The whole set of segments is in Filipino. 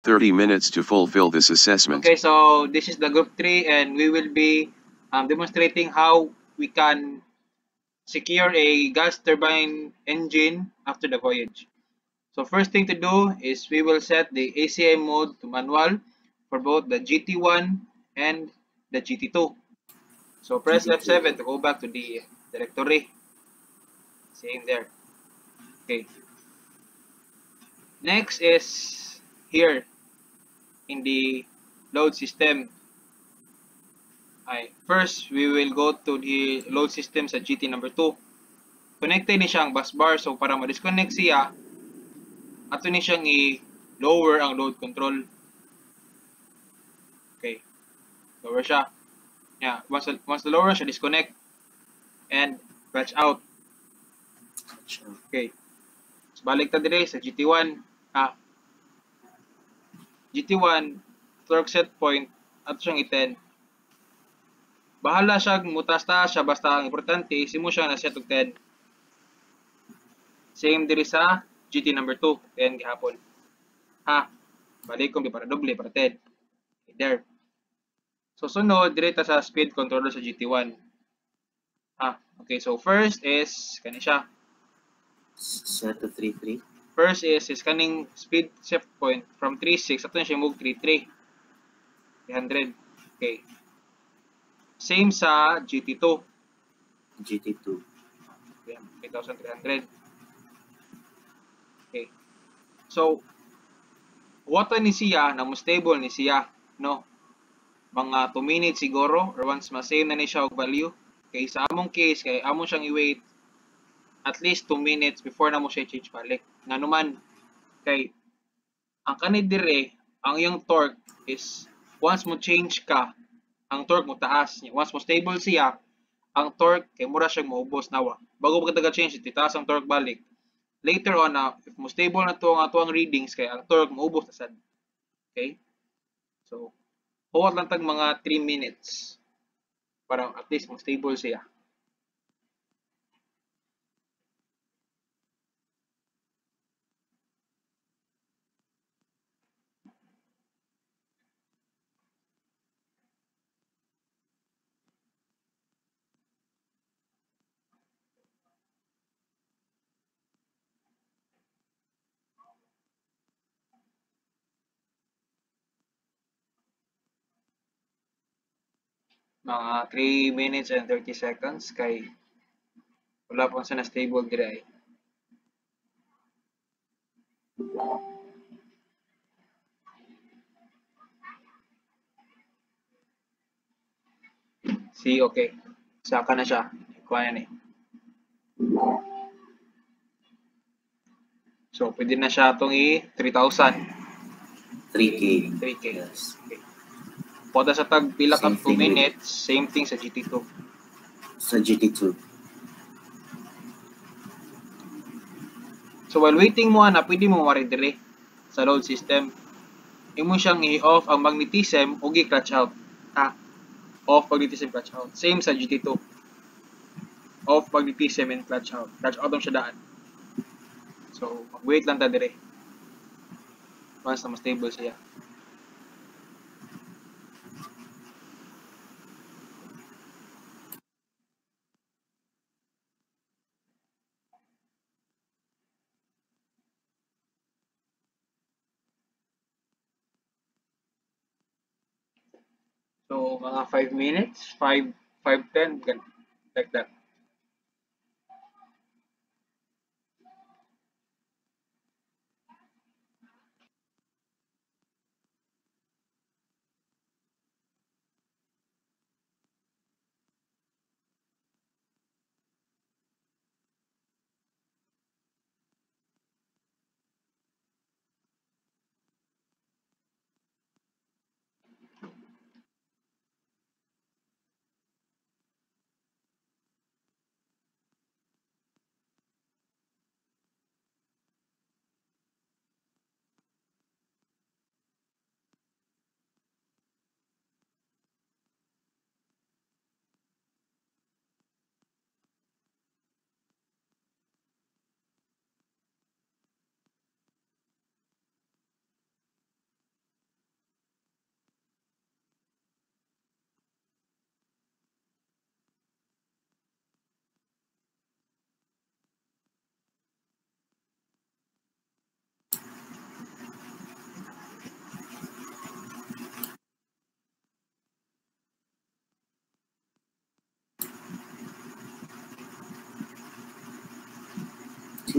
30 minutes to fulfill this assessment. Okay, so this is the group 3 and we will be demonstrating how we can secure a gas turbine engine after the voyage. So first thing to do is we will set the ACI mode to manual for both the GT1 and the GT2. So press GT2. F7 to go back to the directory. Same there. Okay. Next is here in the load system. First, we will go to the load system sa GT number 2. Connected ni siyang bus bar. So para ma-disconnect siya, ato ni siyang i-lower ang load control. Okay. Lower siya. Yeah, once the lower siya, disconnect and patch out. Okay. So balik ta dire sa GT1. GT1 torque set point ato siyang i-10. Bahala siya mutas-taas siya basta ang importante isimo siya na set og 10. Same diri sa GT number 2, 10 gihapon. Balik ko para doble para 10. Okay, there. So sunod dire ta sa speed controller sa GT1. Okay, so first is kani siya. Set to 3.3. First is kaning speed set point from 3.6 ato na siya move 3.3. 300. Okay. Same sa GT2. GT2. 8,300. Okay. So, what ni siya, na mo stable ni siya, no? Mga 2 minutes siguro, or once ma-save na ni siya og value. Okay, sa among case, kay among siyang i-wait at least 2 minutes before na mo siya change balik. Nga naman, kay, ang kanid dire, ang iyong torque is, once mo change ka, ang torque mo taas. Once mo stable siya, ang torque kay mura siyang maubos nawa. Bago pagkataga change, titaas ang torque balik. Later on if mo stable na to ang ato ang readings kay ang torque maubos na sad. Okay? So, huwag lang tag mga 3 minutes para at least mo stable siya. Mga 3 minutes and 30 seconds kay wala pa sa na stable dire. See, okay. Saka na siya. Kuha na So, pwede na siya itong 3,000. 3K. 3K. Yes. Okay. Poda sa tag pila ka 2 Same thing minutes, same thing sa GT2. Sa GT2. So while waiting mo na pwede mo ma-redire sa load system. Imo siyang i-off ang magnetism o i-clutch out. Off magnetism, clutch out. Same sa GT2. Off magnetism and clutch out. Clutch out ang siya daan. So mag-wait lang ta dire. Once na ma-stable siya. So, mga 5 minutes, 5, 10, like that.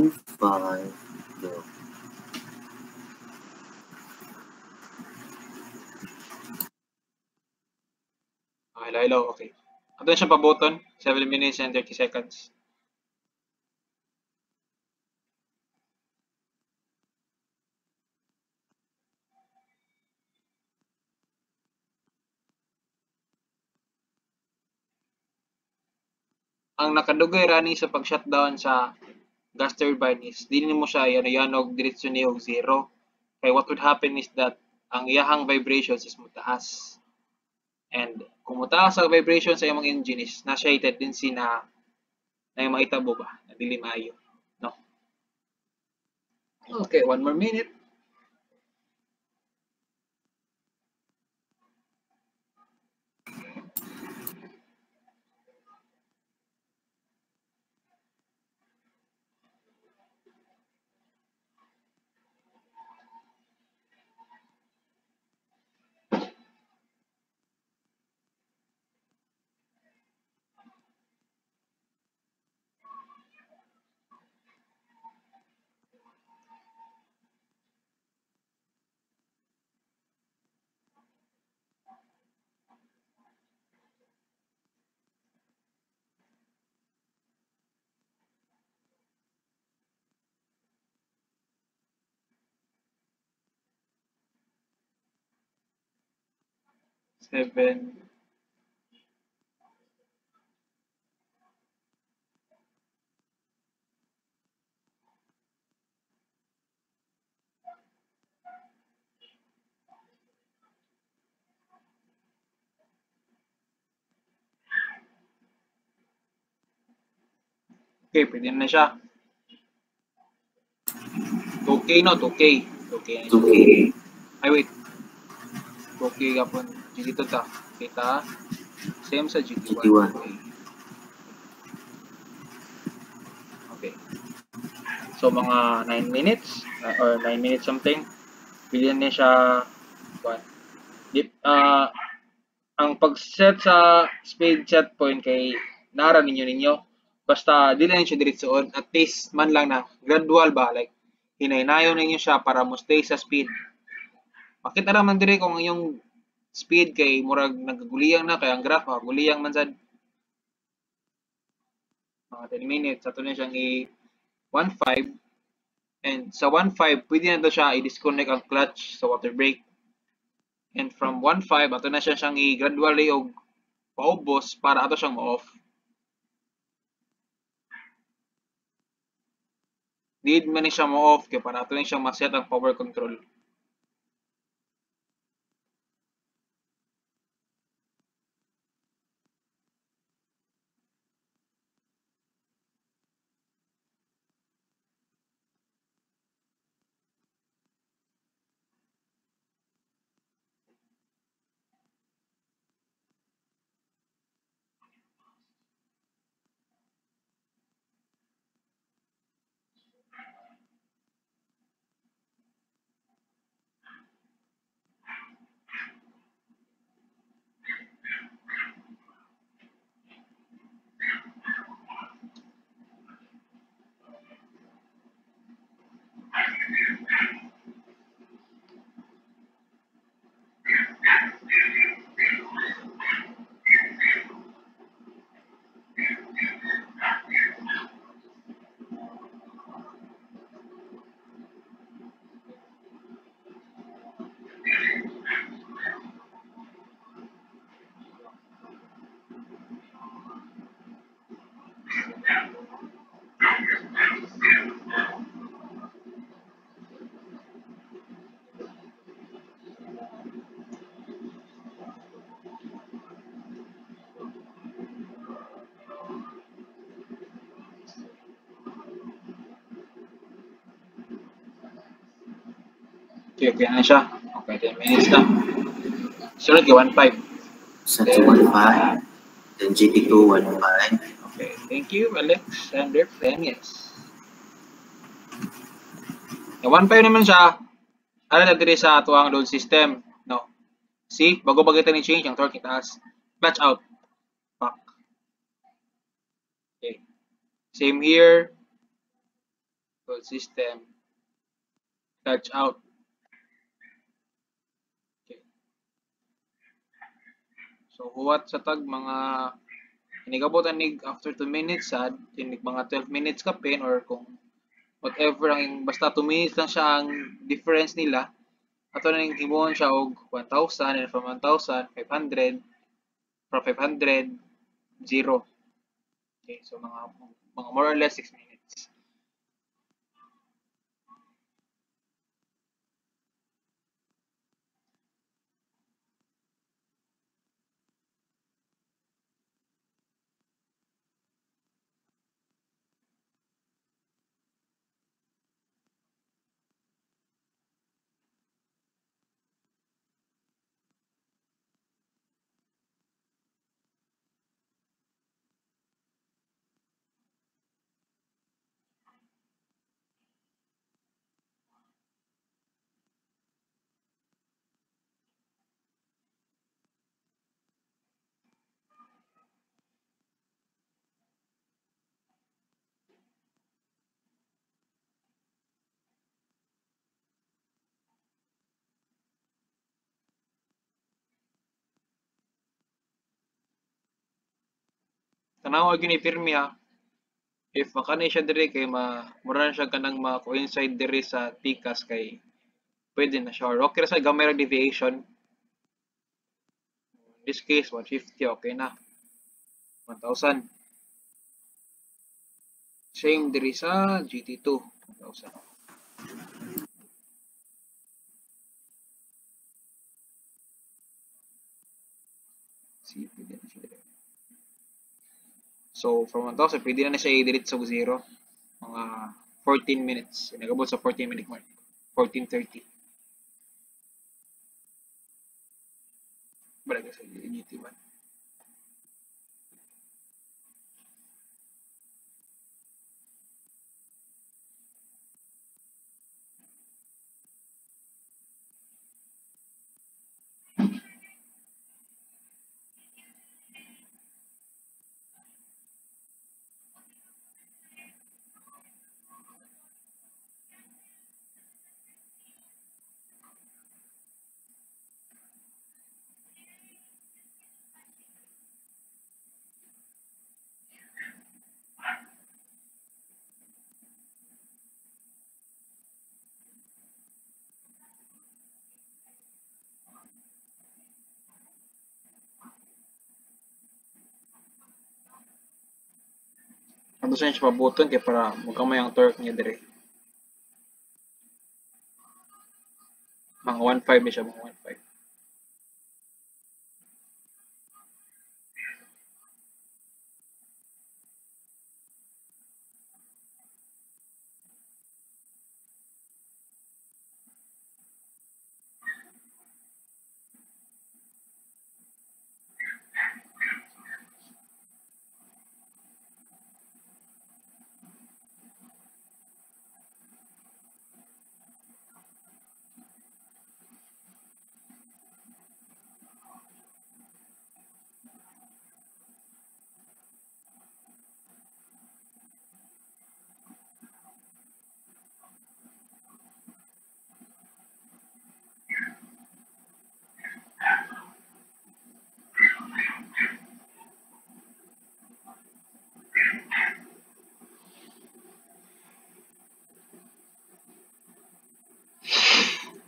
2.5. Go. Hello. Okay. Ato na siya pa-button. 7 minutes and 30 seconds. Ang nakadugay rani sa pag-shutdown sa gas turbine is dili mo siya yanog diretso ni og zero. Kay what would happen is that ang iyahang vibrations is mutaas. And kung mutaas ang vibration sa imong engine is na siya tendency na mahitabo ba na dili maayo, no? Okay, 1 more minute. Seven. Okay, pwede na siya. 2K no, 2K. 2K na siya. 2K. Ay, wait. 2K kapon. Dito ta. Kita. Same sa GT1. GT1. Okay. So, mga 9 minutes or 9 minutes something. Bilyan niya siya. Ang pag-set sa speed set point kay nara ninyo. Basta dili na siya diretsoon. At least man lang na gradual ba. Like, hinay-nayon ninyo siya para mo stay sa speed. Makita naman dire kung yung speed kay murag nagaguliyang na kay ang graph guliyang man sad. Mga 10 minutes ato na siyang i 1.5 and sa 1.5 pwede na to siya i-disconnect ang clutch sa water brake. And from 1.5 ato na siyang i-gradually og paubos para ato siyang ma-off. Need man ni siya ma-off kay para ato lang siyang ma-set ang power control. Okay na siya. Okay, 10 minutes na. Sunod kay 1.5. Set to 1.5. Then GT2 1.5. Okay, thank you, Alexander Peñas. Yung 1.5 naman siya, ano na diri sa tuwang load system, no? See, bago kita ni change ang torque itaas. Clutch out. Back. Okay. Same here. Hold system. Touch out. Okay. So huwat sa tag mga inigabot anig after 2 minutes sad, inig mga 12 minutes ka pin or kung whatever ang basta 2 minutes lang siya ang difference nila. Ato na ning himuon siya og 1,000 and from 1,000 500 from 500 0. Okay, so mga more or less 6 minutes. Tanawa gyud ni pirmi ha. If makanay siya diri kay mura na siya kanang ma-coincide diri sa pikas kay pwede na siya. Or okay ra sa gamay ra deviation. In this case 150 okay na. 1,000. Same diri sa GT2 1,000. See, pwede na siya diri. So, from 1,000, pwede na siya i-delete sa 0. Mga 14 minutes. Nagabot sa 14-minute mark. 14:30. Balik sa GT1. Ano siya siya pabuton kaya para magkamay ang torque niya dire. Mga 1.5 na siya, mga 1.5.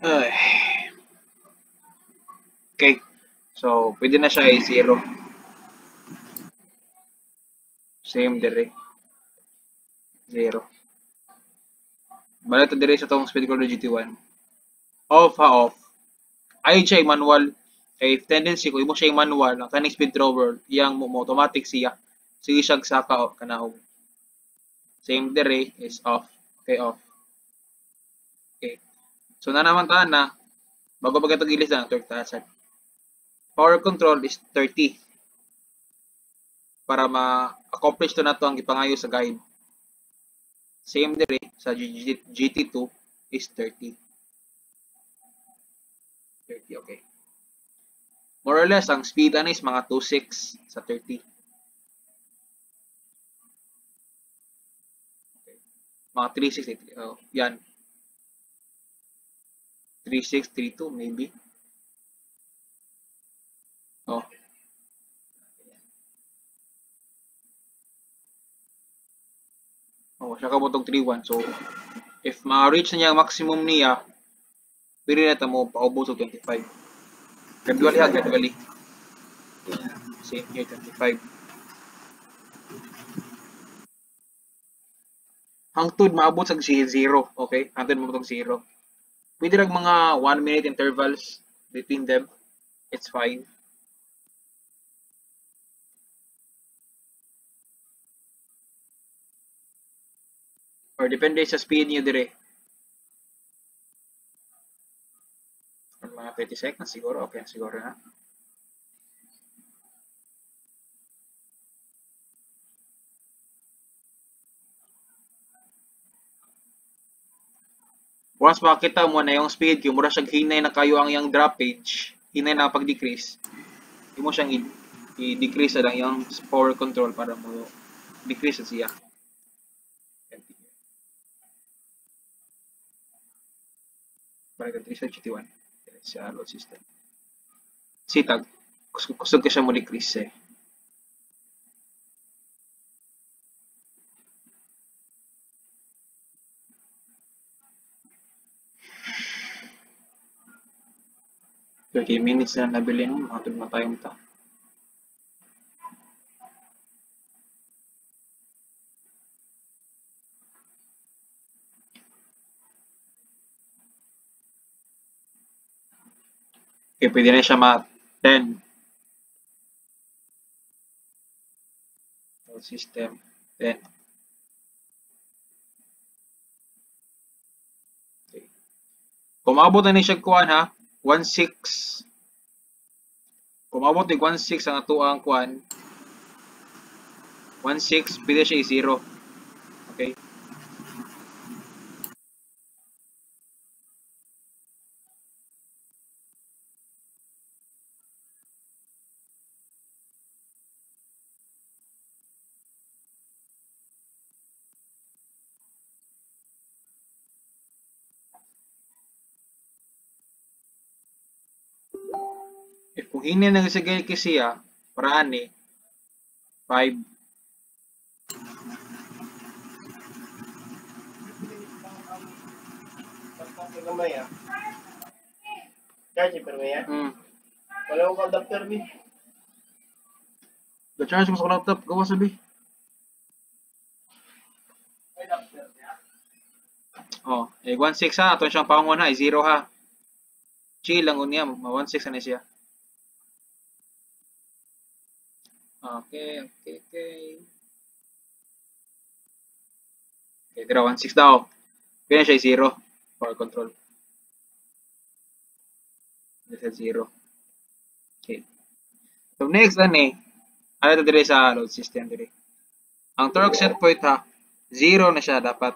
Ay. Okay. So, pwede na siya i-0. Same dire. 0. Balik to dire sa tong speed control GT1. Off ha off. Ayun siya manual. Kay tendency ko imo siya manual ang kaning speed thrower iyang mo automatic siya. Sige siya saka off kanahog. Same dire is off. Okay, off. Okay. So na naman ta na bago pagkatagilis na torque tasan. Power control is 30. Para ma-accomplish to na to ang ipangayo sa guide. Same dire sa GT2 is 30. 30, okay. More or less, ang speed is mga 2.6 sa 30. Okay. Mga Mga 36, yan. 3632 maybe. Oh. Oh, siya kabutog 31. So, if ma-reach na niya ang maximum niya, pwede na mo paubos og 25. Gradually ha, gradually. Same here, 25. Hangtod maabot sa 0, okay? Hangtod maabot sa 0. Pwede lang mga 1 minute intervals between them. It's fine. Or depende sa speed niyo dire. Or mga 30 seconds siguro. Okay, siguro na. Once makita mo na yung speed, kung mura siyang hinay na kayo ang yung droppage, hinay na pag-decrease, hindi mo siyang i-decrease na lang yung power control para mo decrease siya. Para ka 351 sa load system. Sitag, kusog ka siya mo decrease eh. Okay, minutes na nabili mo, matod na tayong ta. Okay, pwede na siya ma-10. System, 10. Okay. Kung maabot na ni siya kuhan ha, 1.6. Kung maabot ni 1.6 ang ato ang kuhan, 1.6, pwede siya i-0. Okay? If kung hindi na nagsagay kasi siya, paraan eh, 5. Gamay ah. Charge per maya. Wala ko adapter bi. The-charge mo sa laptop, gawa sabi. Oh, 1.6 ha, ato siyang pangon ha, 0 ha. Chill lang unya, 1.6 na siya. Okay. Okay, tira 1.6 daw. Kaya siya 0. Power control. This is 0. Okay. So next ano ito dire sa load system dire. Ang torque set point ha, 0 na siya dapat.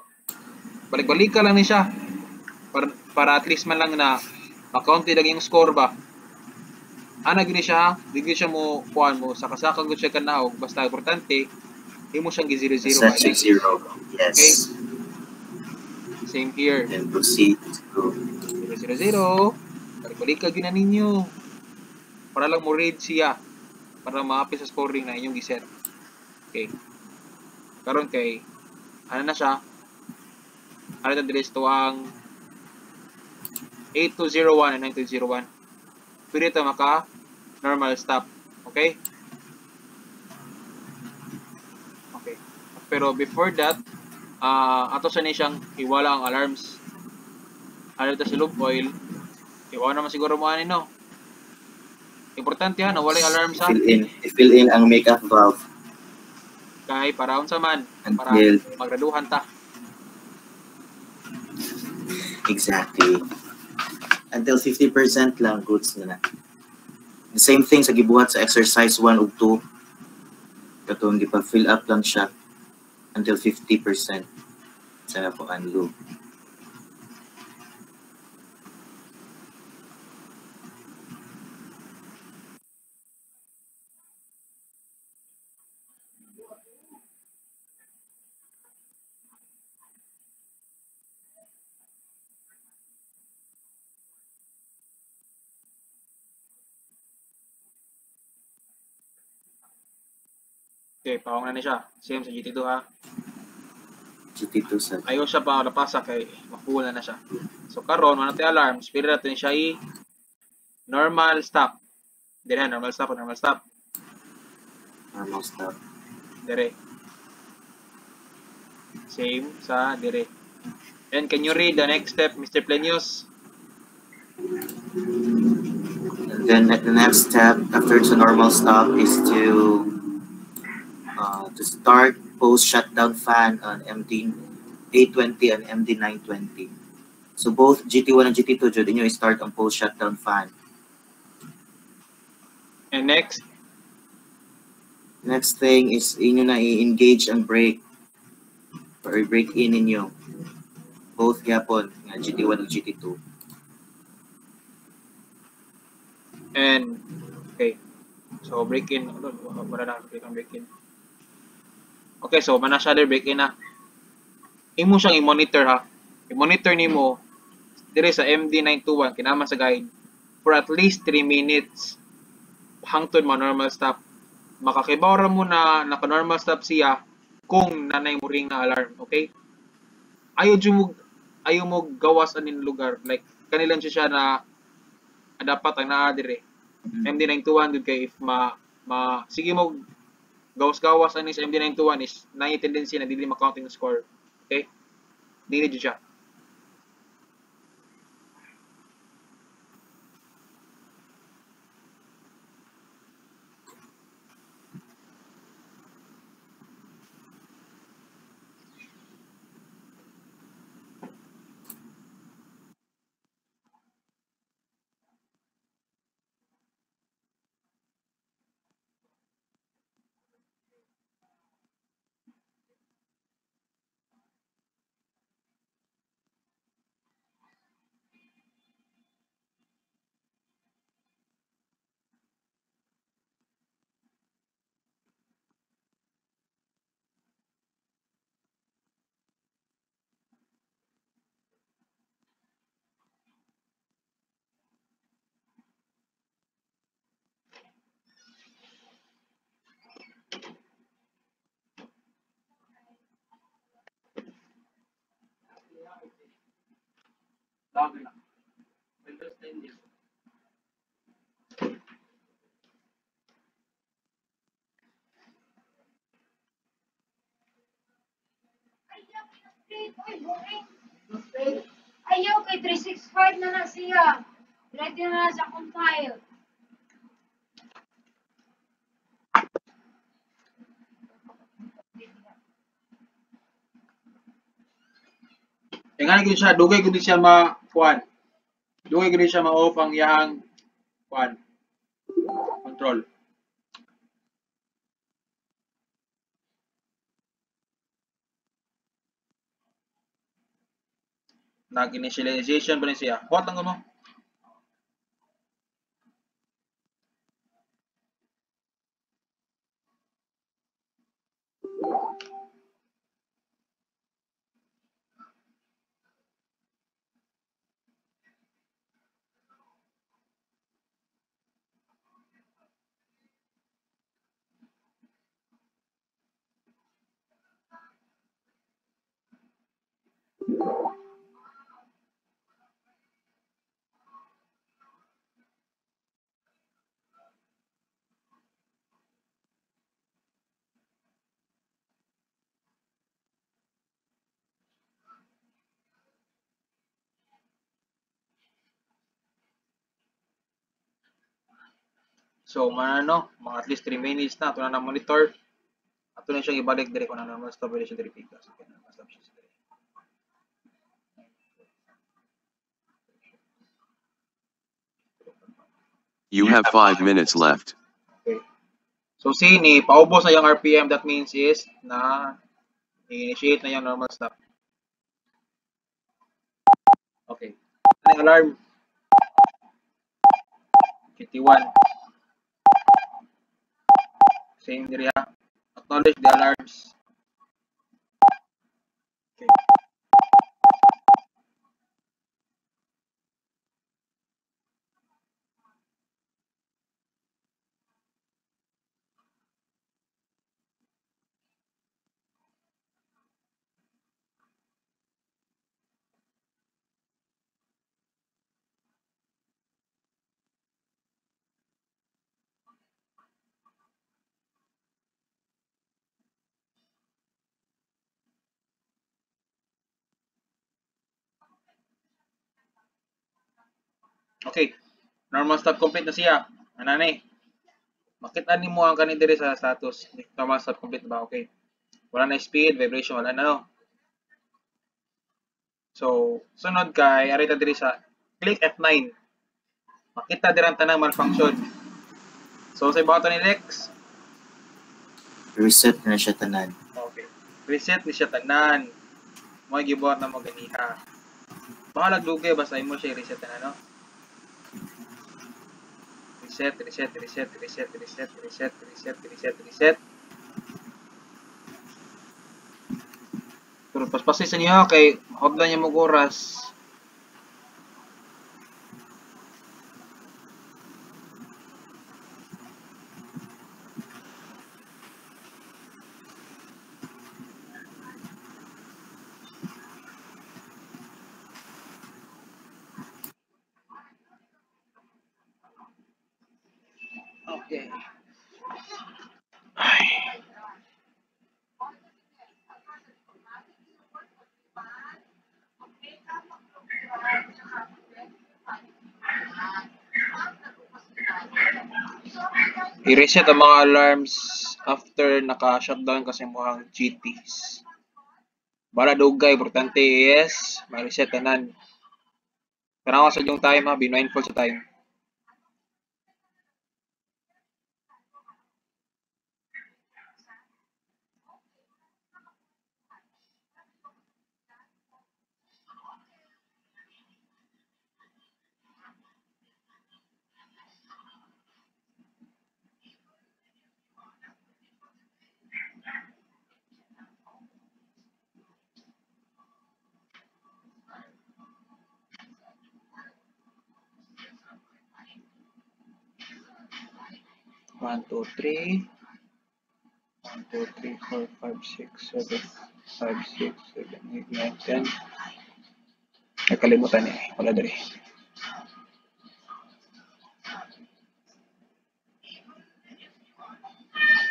Balik-balikan lang ni siya. Para at least man lang na makaunti lang yung score ba. Ana gini siya, di siya mo kuan mo saka-saka gud siya kanaog basta importante himo siyang gi 0-0 Set check 0. Yes. Okay. Same here. Then proceed to 0-0. Balik-balikan gina ninyo. Para lang mo read siya. Para ma-apply sa scoring na inyong giset. Okay. Karon kay ano na siya? Ano na dire ito ang 8201 and 9201. Pwede ito maka normal stop. Okay? Okay. Pero before that, ato sa siyang iwala ang alarms. Ano ito sa loop oil. Iwala naman siguro mo no. Importante ha, nawala yung alarms ha. fill in ang makeup valve. Kay para unsa man, para Until magraduhan ta. exactly. Until 50% lang goods na na. The same thing sa gibuhat sa exercise 1 ug 2. Katong gipa-fill up lang siya until 50% sa napuan loop. Okay, pawang na ni siya. Same sa GT2 ha. GT2 sa Ayaw siya pa napasa kay makuha na siya. So karon wala tayo alarm, speed natin siya normal stop. Dire normal stop. normal stop. Dire. Same sa dire. And can you read the next step, Mr. Plenius? And then the next step after the normal stop is to start post shutdown fan on MD820 and MD920. So both GT1 and GT2 jud inyo start ang post shutdown fan. And next? Next thing is inyo na i-engage ang brake or brake in ninyo. Both yapon nga GT1 and GT2. And okay. So break in. Wala na break in. Okay, so mana siya break in na. Imo siyang i-monitor ha. I-monitor nimo dire sa MD921 kinahanglan sa guide for at least 3 minutes hangtod mo normal stop. Makakibawra mo na naka-normal stop siya kung nanay mo ring na alarm, okay? Ayaw mo gawas anin lugar like kanilang siya na dapat ang naa dire. MD921 gud kay if sige mo gawas-gawas ani sa MD921 is na tendency na dili ma-count yung score. Okay? Dili jud siya. Ayaw kay 365 na siya. Ready na sa compile. Tingnan gid siya, dugay gid siya ma-kuan. Dugay gid siya ma-off ang iyang kuan. Control. Nag-initialization pa rin siya. Hot lang mo. So, mga at least 3 minutes na. Ito na monitor. Ito na siyang ibalik dire kung normal stop pwede siya dire pick. So, normal stop siya dire. You have 5 minutes left. Okay. So, see, ni paubos na yung RPM. That means is na i-initiate na yung normal stop. Okay. Ano alarm? GT1. Same area. Acknowledge the alarms. Okay. Okay. Normal stop complete na siya. Ano ni? Makita ni mo ang kani diri sa status. Normal stop complete ba? Okay. Wala na speed, vibration, wala na no. So, sunod kay ari ta diri sa click F9. Makita diri ang tanang malfunction. So, sa button ni Lex, Reset na siya tanan. okay. Reset ni siya tanan. Mo gibuhat na mo ganiha. Baka lagdugay basta imo siya reset na no. Reset. Pero paspasin sa niyo kay hugdan niya mo oras. Okay. I-reset ang mga alarms after naka-shutdown kasi muhang GTs. Bala dugay, importante is ma-reset tanan. Tanawa sa yung time ha, be mindful sa time. One, two, three. 1, 2, 3, 4, 5, 6, 7, 5, 6, 7, 8, 9, 10. Nakalimutan eh. Wala dali.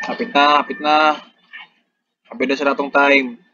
Hapit na. Hapit na sa ratong time.